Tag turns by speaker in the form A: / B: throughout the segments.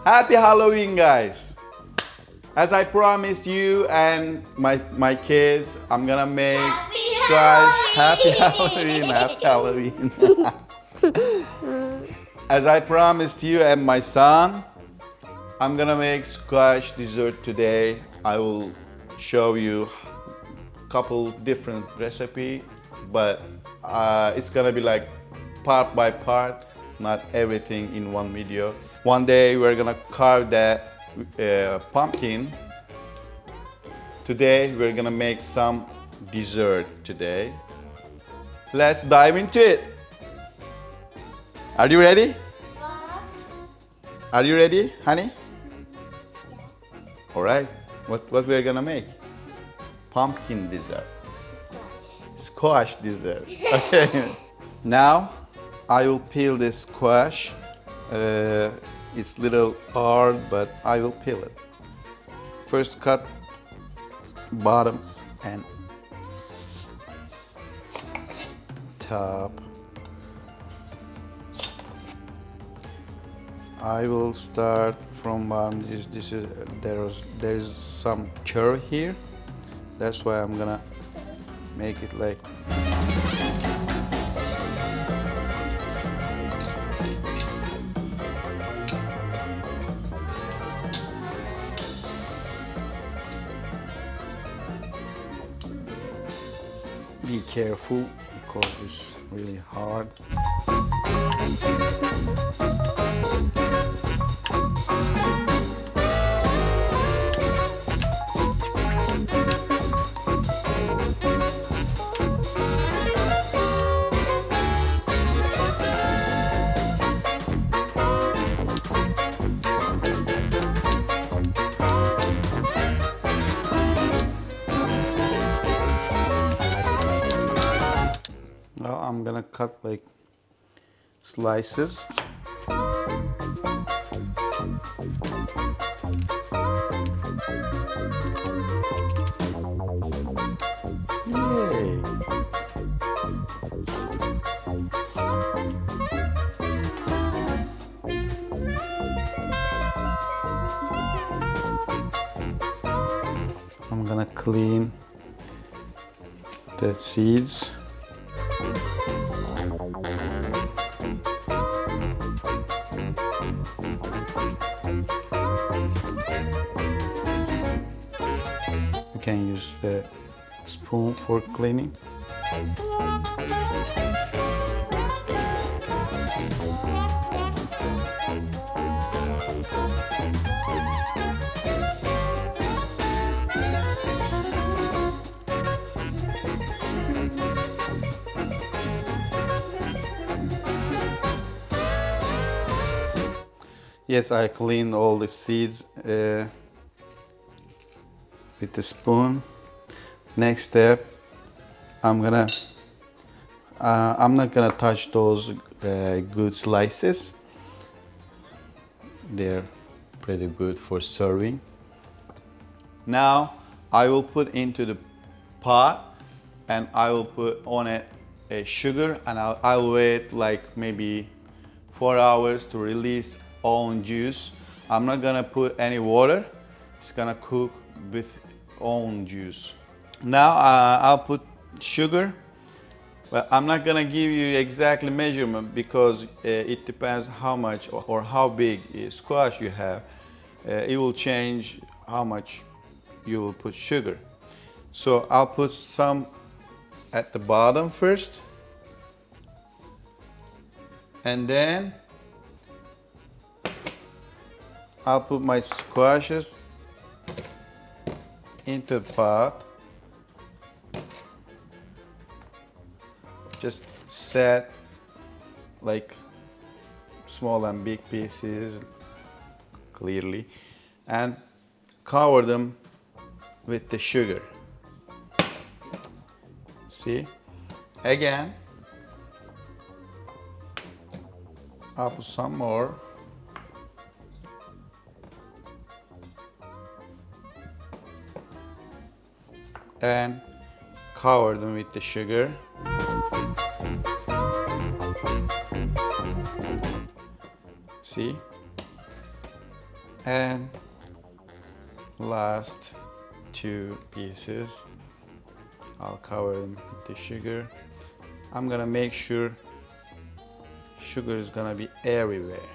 A: Happy Halloween, guys! As I promised you and my kids, I'm gonna make squash. Happy Halloween! Happy Halloween! As I promised you and my son, I'm gonna make squash dessert today. I will show you a couple different recipe, but it's gonna be like part by part, not everything in one video. One day we're gonna carve that pumpkin. Today we're gonna make some dessert today. Let's dive into it. Are you ready? Are you ready, honey? All right. What we're gonna make? Pumpkin dessert. Squash dessert. Okay. Now I will peel this squash. It's little hard, but I will peel it. First cut bottom and top. I will start from bottom. There is some curve here. That's why I'm gonna make it like. Be careful because it's really hard. Now I'm gonna cut like slices. Yay! I'm gonna clean the seeds. You can use the spoon for cleaning. Yes, I cleaned all the seeds with the spoon. Next step, I'm not gonna touch those good slices. They're pretty good for serving. Now I will put into the pot and I will put on it a sugar and I'll wait like maybe 4 hours to release own juice. I'm not gonna put any water. It's gonna cook with own juice. Now I'll put sugar, but I'm not gonna give you exactly measurement because it depends how much or how big squash you have. It will change how much you will put sugar. So I'll put some at the bottom first, and then I'll put my squashes into the pot. Just set like small and big pieces clearly and cover them with the sugar. See? Again, I'll put some more. And cover them with the sugar. See? And last two pieces, I'll cover them with the sugar. I'm gonna make sure sugar is gonna be everywhere.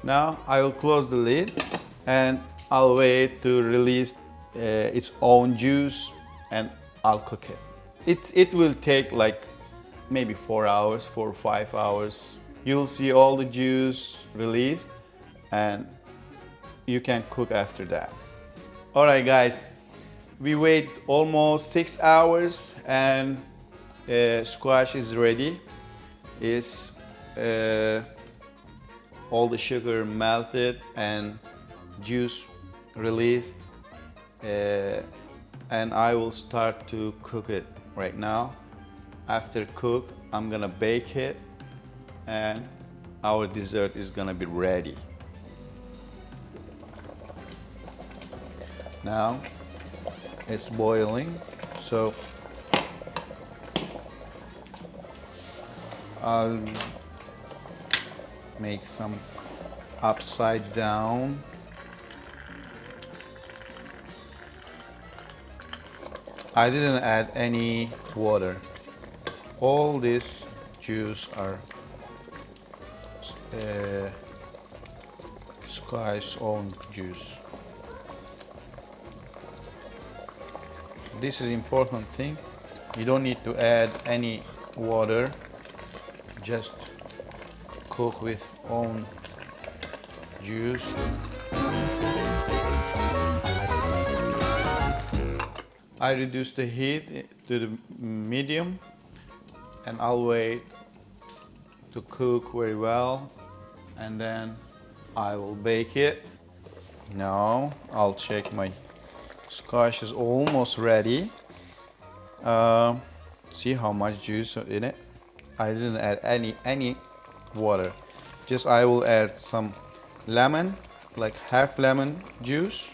A: Now I will close the lid and I'll wait to release its own juice and I'll cook it. It will take like maybe 4 hours, 4 or 5 hours. You'll see all the juice released and you can cook after that. Alright guys, we wait almost 6 hours and squash is ready. It's all the sugar melted and juice released, and I will start to cook it right now. After cooked, I'm gonna bake it and our dessert is gonna be ready. Now it's boiling, so I'll make some upside down. I didn't add any water. All this juice are squash own juice. This is important thing. You don't need to add any water. Just cook with own juice. I reduce the heat to the medium and I'll wait to cook very well and then I will bake it. Now I'll check my squash is almost ready. See how much juice in it. I didn't add any water. Just I will add some lemon, like half lemon juice,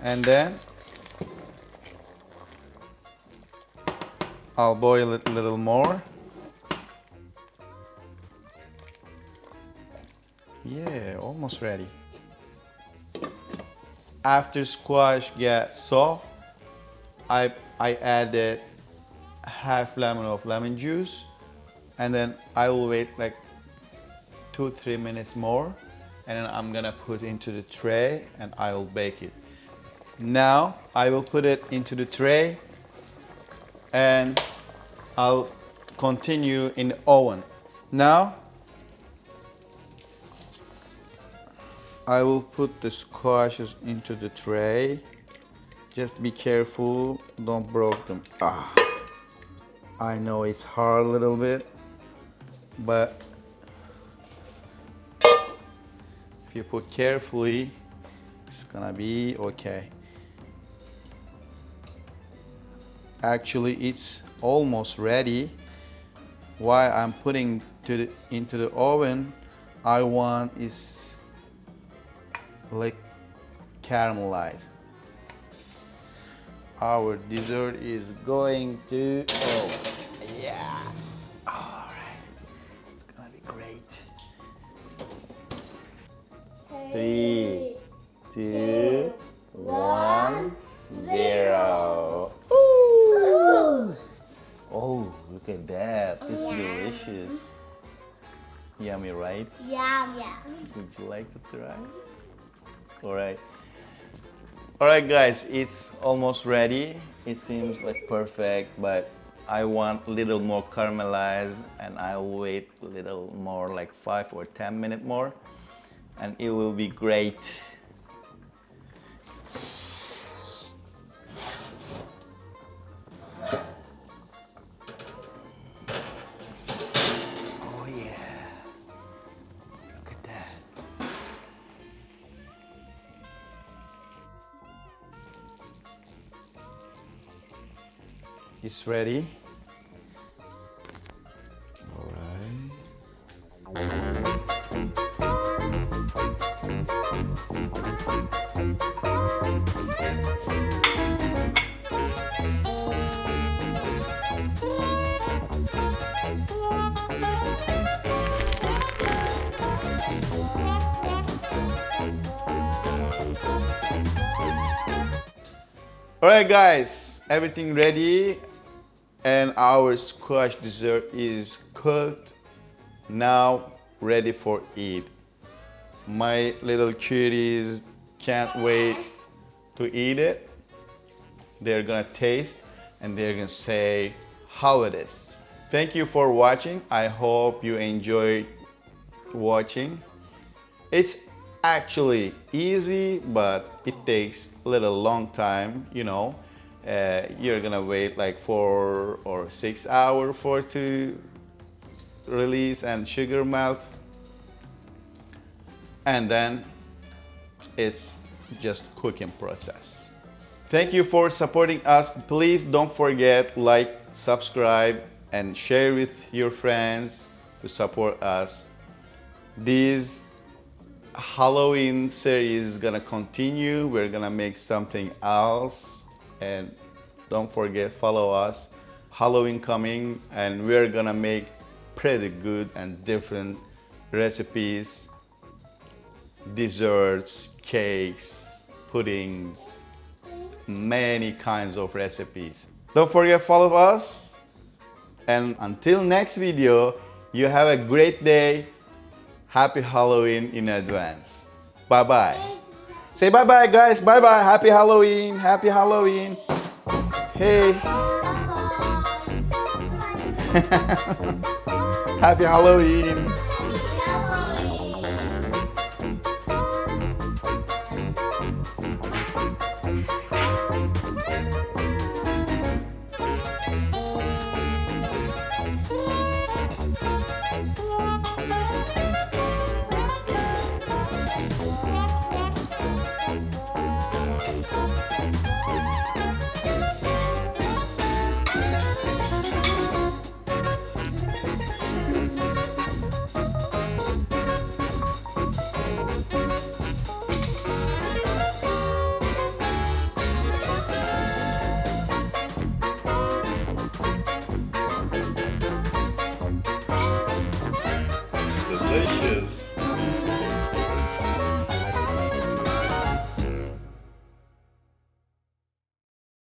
A: and then I'll boil it a little more. Yeah, almost ready. After squash gets soft, I added half lemon of lemon juice and then I will wait like 2-3 minutes more and then I'm gonna put into the tray and I will bake it. Now I will put it into the tray and I'll continue in the oven. Now I will put the squashes into the tray. Just be careful, don't break them. I know it's hard a little bit, but if you put carefully, it's gonna be okay. Actually, it's almost ready. Why I'm putting into the oven, I want is like caramelized. Our dessert is going to, oh yeah, all right, it's gonna be great. 3, 2, 1, 0. Ooh. Oh, look at that, it's delicious. Yummy, right?
B: Yum.
A: Would you like to try? All right guys, it's almost ready. It seems like perfect, but I want a little more caramelized and I'll wait a little more, like 5 or 10 minutes more, and it will be great. Oh yeah, look at that. It's ready. All right. Alright guys, everything ready and our squash dessert is cooked. Now ready for eat. My little cuties can't wait to eat it. They're gonna taste and they're gonna say how it is. Thank you for watching. I hope you enjoyed watching. It's actually easy, but it takes a little long time, you know. You're gonna wait like 4 or 6 hours for it to release and sugar melt. And then it's just cooking process. Thank you for supporting us. Please don't forget like, subscribe, and share with your friends to support us. This Halloween series is gonna continue. We're gonna make something else, and don't forget follow us. Halloween coming, and we're gonna make pretty good and different recipes, desserts, cakes, puddings, many kinds of recipes. Don't forget follow us, and until next video, you have a great day. Happy Halloween in advance. Bye bye. Say bye bye guys. Bye bye. Happy Halloween. Happy Halloween. Hey. Happy Halloween. Delicious.